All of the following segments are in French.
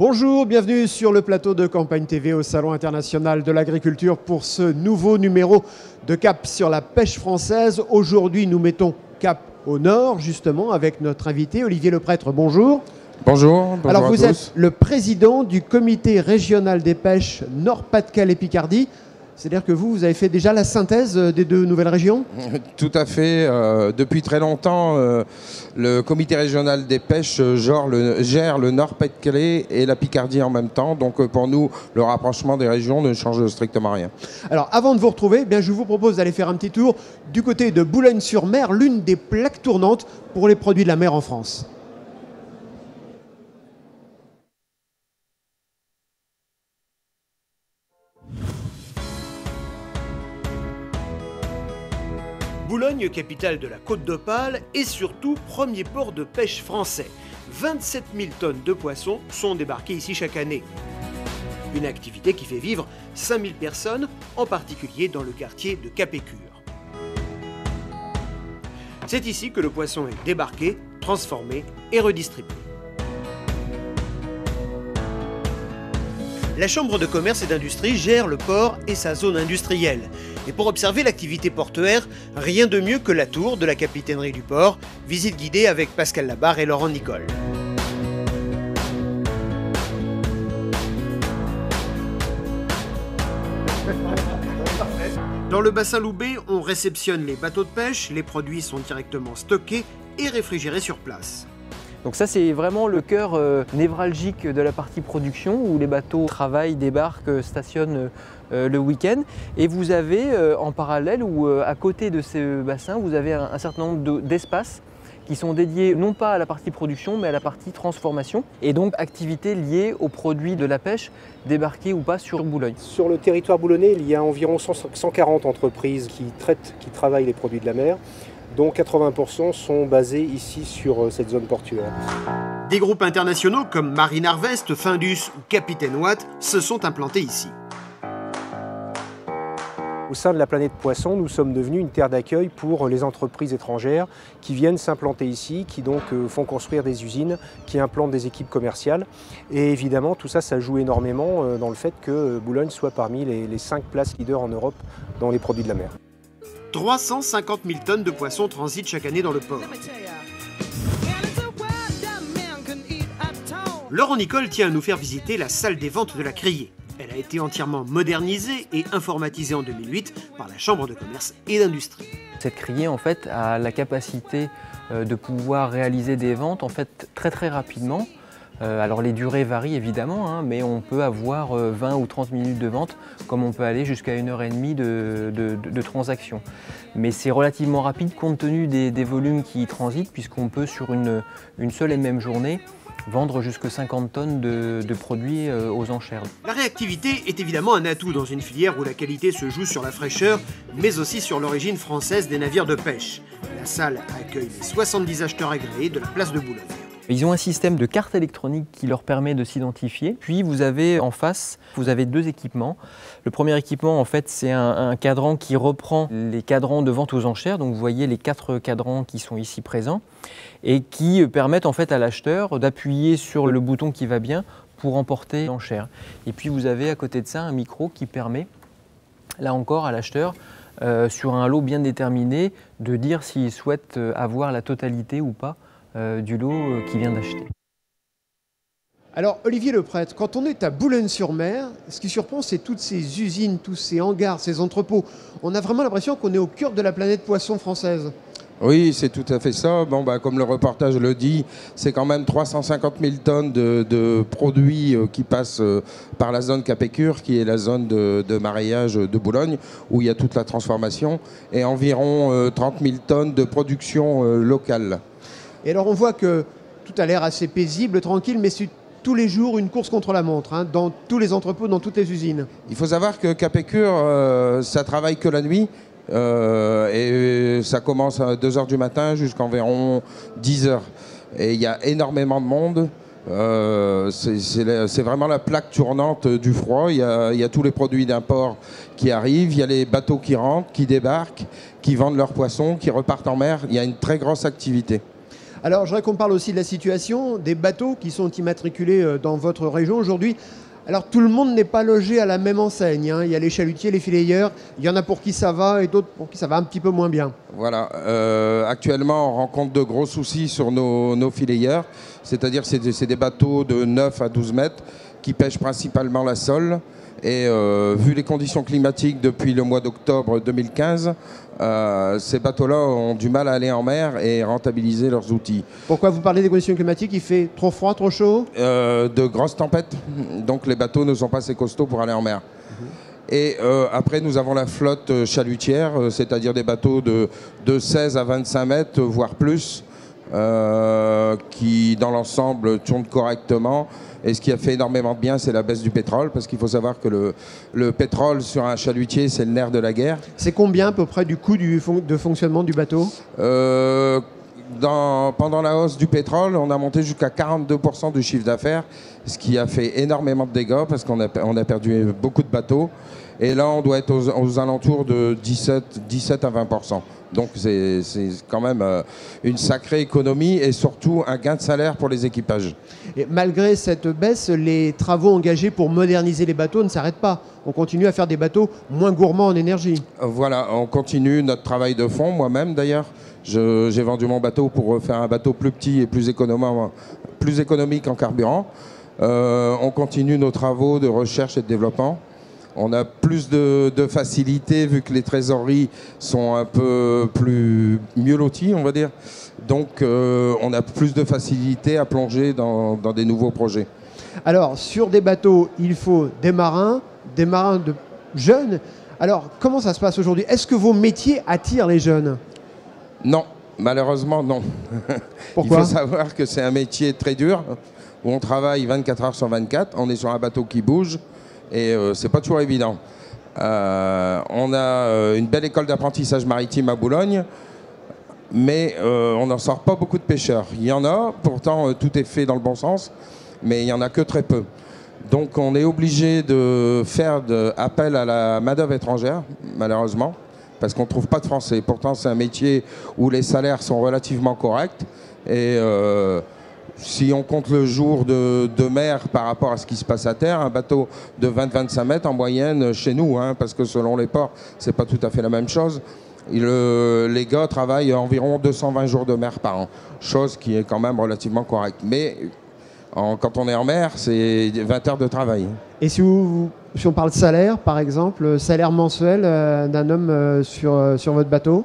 Bonjour, bienvenue sur le plateau de Campagne TV au Salon international de l'agriculture pour ce nouveau numéro de Cap sur la pêche française. Aujourd'hui, nous mettons cap au nord, justement, avec notre invité Olivier Leprêtre. Bonjour. Bonjour. Alors, vous êtes le président du comité régional des pêches Nord-Pas-de-Calais-Picardie. C'est-à-dire que vous avez fait déjà la synthèse des deux nouvelles régions? Tout à fait. Depuis très longtemps, le comité régional des pêches gère le Nord-Pas-de-Calais et la Picardie en même temps. Donc pour nous, le rapprochement des régions ne change strictement rien. Alors avant de vous retrouver, eh bien, je vous propose d'aller faire un petit tour du côté de Boulogne-sur-Mer, l'une des plaques tournantes pour les produits de la mer en France. Boulogne, capitale de la Côte d'Opale, et surtout premier port de pêche français. 27 000 tonnes de poissons sont débarquées ici chaque année. Une activité qui fait vivre 5 000 personnes, en particulier dans le quartier de Capécure. C'est ici que le poisson est débarqué, transformé et redistribué. La Chambre de commerce et d'industrie gère le port et sa zone industrielle. Et pour observer l'activité portuaire, rien de mieux que la tour de la capitainerie du port, visite guidée avec Pascal Labarre et Laurent Nicole. Dans le bassin Loubet, on réceptionne les bateaux de pêche, les produits sont directement stockés et réfrigérés sur place. Donc ça, c'est vraiment le cœur névralgique de la partie production où les bateaux travaillent, débarquent, stationnent le week-end. Et vous avez en parallèle ou à côté de ce bassin, vous avez un certain nombre d'espaces qui sont dédiés non pas à la partie production mais à la partie transformation et donc activités liées aux produits de la pêche débarqués ou pas sur Boulogne. Sur le territoire boulonnais, il y a environ 140 entreprises qui travaillent les produits de la mer, dont 80% sont basés ici sur cette zone portuaire. Des groupes internationaux comme Marine Harvest, Findus ou Capitaine Watt se sont implantés ici. Au sein de la planète Poisson, nous sommes devenus une terre d'accueil pour les entreprises étrangères qui viennent s'implanter ici, qui donc font construire des usines, qui implantent des équipes commerciales. Et évidemment, tout ça, ça joue énormément dans le fait que Boulogne soit parmi les 5 places leaders en Europe dans les produits de la mer. 350 000 tonnes de poissons transitent chaque année dans le port. Laurent Nicole tient à nous faire visiter la salle des ventes de la Criée. Elle a été entièrement modernisée et informatisée en 2008 par la Chambre de commerce et d'industrie. Cette criée en fait a la capacité de pouvoir réaliser des ventes en fait très rapidement. Alors les durées varient évidemment, mais on peut avoir 20 ou 30 minutes de vente, comme on peut aller jusqu'à 1h30 de transaction. Mais c'est relativement rapide compte tenu des volumes qui transitent, puisqu'on peut sur une seule et même journée vendre jusqu'à 50 tonnes de produits aux enchères. La réactivité est évidemment un atout dans une filière où la qualité se joue sur la fraîcheur, mais aussi sur l'origine française des navires de pêche. La salle accueille les 70 acheteurs agréés de la place de Boulogne. Ils ont un système de carte électronique qui leur permet de s'identifier. Puis vous avez en face, vous avez 2 équipements. Le premier équipement, en fait, c'est un cadran qui reprend les cadrans de vente aux enchères. Donc vous voyez les 4 cadrans qui sont ici présents et qui permettent en fait à l'acheteur d'appuyer sur le bouton qui va bien pour emporter l'enchère. Et puis vous avez à côté de ça un micro qui permet, là encore, à l'acheteur, sur un lot bien déterminé, de dire s'il souhaite avoir la totalité ou pas du lot qu'il vient d'acheter. Alors Olivier Leprêtre, quand on est à Boulogne-sur-Mer, ce qui surprend, c'est toutes ces usines, tous ces hangars, ces entrepôts. On a vraiment l'impression qu'on est au cœur de la planète poisson française. Oui, c'est tout à fait ça. Bon, comme le reportage le dit, c'est quand même 350 000 tonnes de produits qui passent par la zone Capécure, qui est la zone de maraîchage de Boulogne, où il y a toute la transformation, et environ 30 000 tonnes de production locale. Et alors on voit que tout a l'air assez paisible, tranquille, mais c'est tous les jours une course contre la montre, dans tous les entrepôts, dans toutes les usines. Il faut savoir que Capécure, ça travaille que la nuit, et ça commence à 2 h du matin jusqu'à environ 10 h. Et il y a énormément de monde. C'est vraiment la plaque tournante du froid. Il y a tous les produits d'import qui arrivent, il y a les bateaux qui rentrent, qui débarquent, qui vendent leurs poissons, qui repartent en mer. Il y a une très grosse activité. Alors, je voudrais qu'on parle aussi de la situation des bateaux qui sont immatriculés dans votre région aujourd'hui. Alors, tout le monde n'est pas logé à la même enseigne, hein. Il y a les chalutiers, les fileyeurs. Il y en a pour qui ça va et d'autres pour qui ça va un petit peu moins bien. Voilà. Actuellement, on rencontre de gros soucis sur nos fileyeurs. C'est-à-dire que c'est des bateaux de 9 à 12 mètres qui pêchent principalement la sole. Et vu les conditions climatiques depuis le mois d'octobre 2015, ces bateaux-là ont du mal à aller en mer et rentabiliser leurs outils. Pourquoi vous parlez des conditions climatiques? Il fait trop froid, trop chaud? De grosses tempêtes, donc les bateaux ne sont pas assez costauds pour aller en mer. Et après, nous avons la flotte chalutière, c'est-à-dire des bateaux de 16 à 25 mètres, voire plus, qui dans l'ensemble tournent correctement. Et ce qui a fait énormément de bien, c'est la baisse du pétrole, parce qu'il faut savoir que le pétrole sur un chalutier, c'est le nerf de la guerre. C'est combien à peu près du coût de fonctionnement du bateau? Pendant la hausse du pétrole, on a monté jusqu'à 42% du chiffre d'affaires, ce qui a fait énormément de dégâts, parce qu'on a perdu beaucoup de bateaux. Et là, on doit être aux alentours de 17 à 20%. Donc c'est quand même une sacrée économie et surtout un gain de salaire pour les équipages. Et malgré cette baisse, les travaux engagés pour moderniser les bateaux ne s'arrêtent pas. On continue à faire des bateaux moins gourmands en énergie. Voilà, on continue notre travail de fond. Moi-même d'ailleurs, j'ai vendu mon bateau pour faire un bateau plus petit et plus économique en carburant. On continue nos travaux de recherche et de développement. On a plus de facilité vu que les trésoreries sont un peu mieux loties, on va dire. Donc on a plus de facilité à plonger dans des nouveaux projets. Alors, sur des bateaux, il faut des marins de jeunes. Alors, comment ça se passe aujourd'hui? Est-ce que vos métiers attirent les jeunes? Non, malheureusement non. Pourquoi? Il faut savoir que c'est un métier très dur, où on travaille 24 heures sur 24. On est sur un bateau qui bouge. Et c'est pas toujours évident. On a une belle école d'apprentissage maritime à Boulogne, mais on n'en sort pas beaucoup de pêcheurs. Il y en a, pourtant tout est fait dans le bon sens, mais il n'y en a que très peu. Donc on est obligé de faire appel à la main-d'œuvre étrangère, malheureusement, parce qu'on ne trouve pas de Français. Pourtant c'est un métier où les salaires sont relativement corrects. Et si on compte le jour de mer par rapport à ce qui se passe à terre, un bateau de 20-25 mètres en moyenne chez nous, hein, parce que selon les ports, c'est pas tout à fait la même chose. Les gars travaillent environ 220 jours de mer par an, chose qui est quand même relativement correcte. Mais quand on est en mer, c'est 20 heures de travail. Et si on parle de salaire, par exemple, salaire mensuel d'un homme sur votre bateau?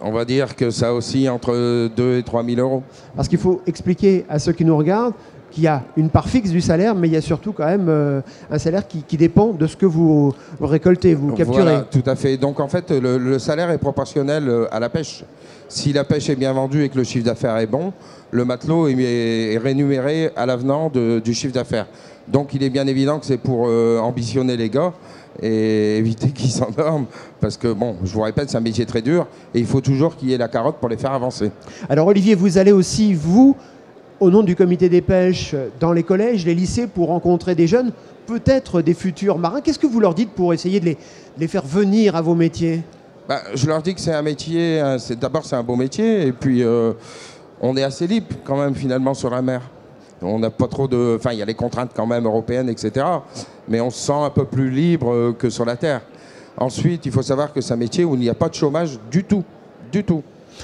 On va dire que ça oscille entre 2 et 3 000 euros. Parce qu'il faut expliquer à ceux qui nous regardent qu'il y a une part fixe du salaire, mais il y a surtout quand même un salaire qui dépend de ce que vous récoltez, vous capturez. Voilà, tout à fait. Donc en fait, le salaire est proportionnel à la pêche. Si la pêche est bien vendue et que le chiffre d'affaires est bon, le matelot est rémunéré à l'avenant du chiffre d'affaires. Donc il est bien évident que c'est pour ambitionner les gars et éviter qu'ils s'endorment, parce que bon, je vous répète, c'est un métier très dur et il faut toujours qu'il y ait la carotte pour les faire avancer. Alors Olivier, vous allez aussi, vous, au nom du comité des pêches, dans les collèges, les lycées, pour rencontrer des jeunes, peut-être des futurs marins. Qu'est-ce que vous leur dites pour essayer de les faire venir à vos métiers? Je leur dis que c'est un métier, d'abord c'est un beau métier, et puis on est assez libre quand même finalement sur la mer. On n'a pas trop de... Enfin, il y a les contraintes quand même européennes, etc. Mais on se sent un peu plus libre que sur la terre. Ensuite, il faut savoir que c'est un métier où il n'y a pas de chômage du tout. Du tout.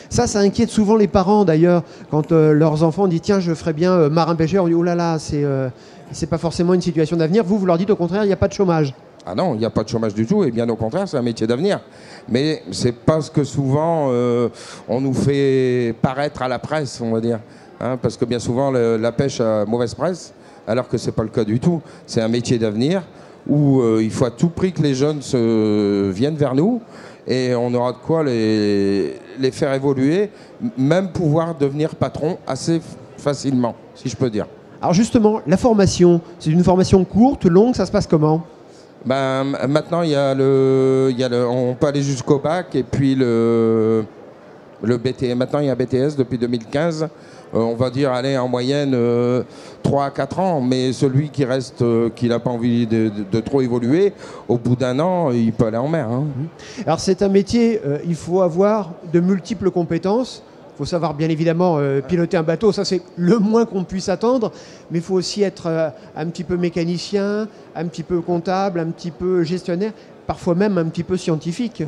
Ça inquiète souvent les parents d'ailleurs. Quand leurs enfants disent « Tiens, je ferais bien marin-pêcheur », on dit « Oh là là, c'est pas forcément une situation d'avenir ». Vous leur dites au contraire, il n'y a pas de chômage. Ah non, il n'y a pas de chômage du tout, et bien au contraire, c'est un métier d'avenir. Mais c'est parce que souvent, on nous fait paraître à la presse, on va dire. Hein, parce que bien souvent, la pêche a mauvaise presse, alors que ce n'est pas le cas du tout. C'est un métier d'avenir où il faut à tout prix que les jeunes viennent vers nous, et on aura de quoi les faire évoluer, même pouvoir devenir patron assez facilement, si je peux dire. Alors justement, la formation, c'est une formation courte, longue, ça se passe comment ? Maintenant, on peut aller jusqu'au bac et puis le BTS. Maintenant, il y a un BTS depuis 2015. On va dire, allez, en moyenne 3 à 4 ans. Mais celui qui reste, qui n'a pas envie de trop évoluer, au bout d'un an, il peut aller en mer. Hein. Alors, c'est un métier, il faut avoir de multiples compétences. faut savoir bien évidemment piloter un bateau, ça c'est le moins qu'on puisse attendre, mais il faut aussi être un petit peu mécanicien, un petit peu comptable, un petit peu gestionnaire, parfois même un petit peu scientifique.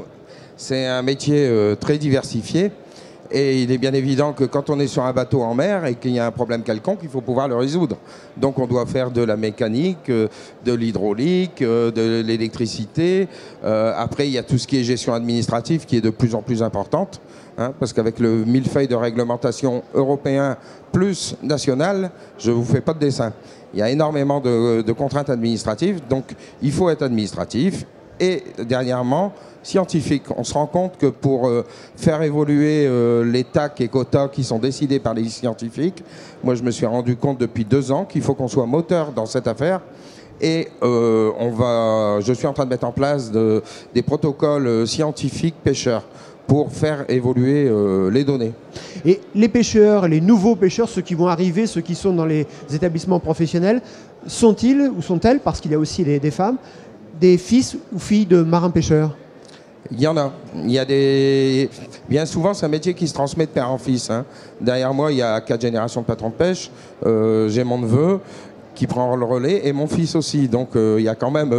C'est un métier très diversifié. Et il est bien évident que quand on est sur un bateau en mer et qu'il y a un problème quelconque, il faut pouvoir le résoudre. Donc on doit faire de la mécanique, de l'hydraulique, de l'électricité. Après, il y a tout ce qui est gestion administrative qui est de plus en plus importante. Hein, parce qu'avec le millefeuille de réglementation européen plus national, je ne vous fais pas de dessin. Il y a énormément de contraintes administratives. Donc il faut être administratif. Et dernièrement, scientifique. On se rend compte que pour faire évoluer les TAC et quotas qui sont décidés par les scientifiques, moi je me suis rendu compte depuis 2 ans qu'il faut qu'on soit moteur dans cette affaire. Et je suis en train de mettre en place des protocoles scientifiques pêcheurs pour faire évoluer les données. Et les pêcheurs, les nouveaux pêcheurs, ceux qui vont arriver, ceux qui sont dans les établissements professionnels, sont-ils ou sont-elles, parce qu'il y a aussi des femmes, des fils ou filles de marins-pêcheurs? Il y en a. Il y a des... Bien souvent, c'est un métier qui se transmet de père en fils. Hein. Derrière moi, il y a 4 générations de patrons de pêche. J'ai mon neveu qui prend le relais et mon fils aussi. Donc, il y a quand même...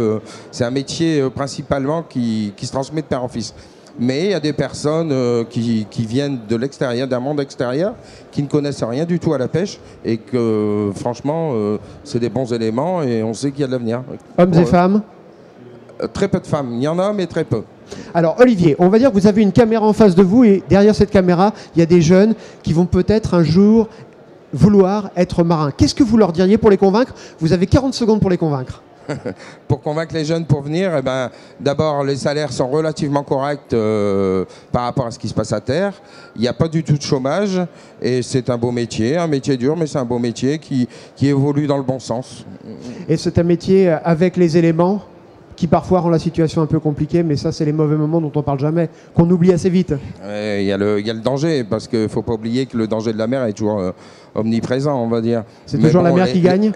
c'est un métier principalement qui se transmet de père en fils. Mais il y a des personnes qui viennent de l'extérieur, d'un monde extérieur, qui ne connaissent rien du tout à la pêche et que, franchement, c'est des bons éléments et on sait qu'il y a de l'avenir. Hommes et femmes? Très peu de femmes. Il y en a, mais très peu. Alors Olivier, on va dire que vous avez une caméra en face de vous et derrière cette caméra, il y a des jeunes qui vont peut-être un jour vouloir être marins. Qu'est-ce que vous leur diriez pour les convaincre? Vous avez 40 secondes pour les convaincre. Pour convaincre les jeunes pour venir, eh ben, d'abord les salaires sont relativement corrects par rapport à ce qui se passe à terre. Il n'y a pas du tout de chômage et c'est un beau métier, un métier dur, mais c'est un beau métier qui évolue dans le bon sens. Et c'est un métier avec les éléments qui parfois rend la situation un peu compliquée, mais ça c'est les mauvais moments dont on parle jamais, qu'on oublie assez vite. Il y a le danger, parce qu'il ne faut pas oublier que le danger de la mer est toujours omniprésent, on va dire. C'est toujours la mer qui gagne?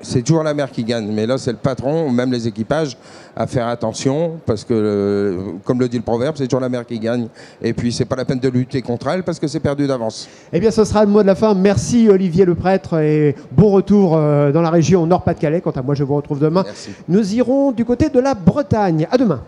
C'est toujours la mer qui gagne, mais là c'est le patron, même les équipages, à faire attention, parce que, comme le dit le proverbe, c'est toujours la mer qui gagne. Et puis c'est pas la peine de lutter contre elle, parce que c'est perdu d'avance. Eh bien ce sera le mot de la fin. Merci Olivier le prêtre, et bon retour dans la région Nord-Pas-de-Calais. Quant à moi, je vous retrouve demain. Merci. Nous irons du côté de la Bretagne. À demain.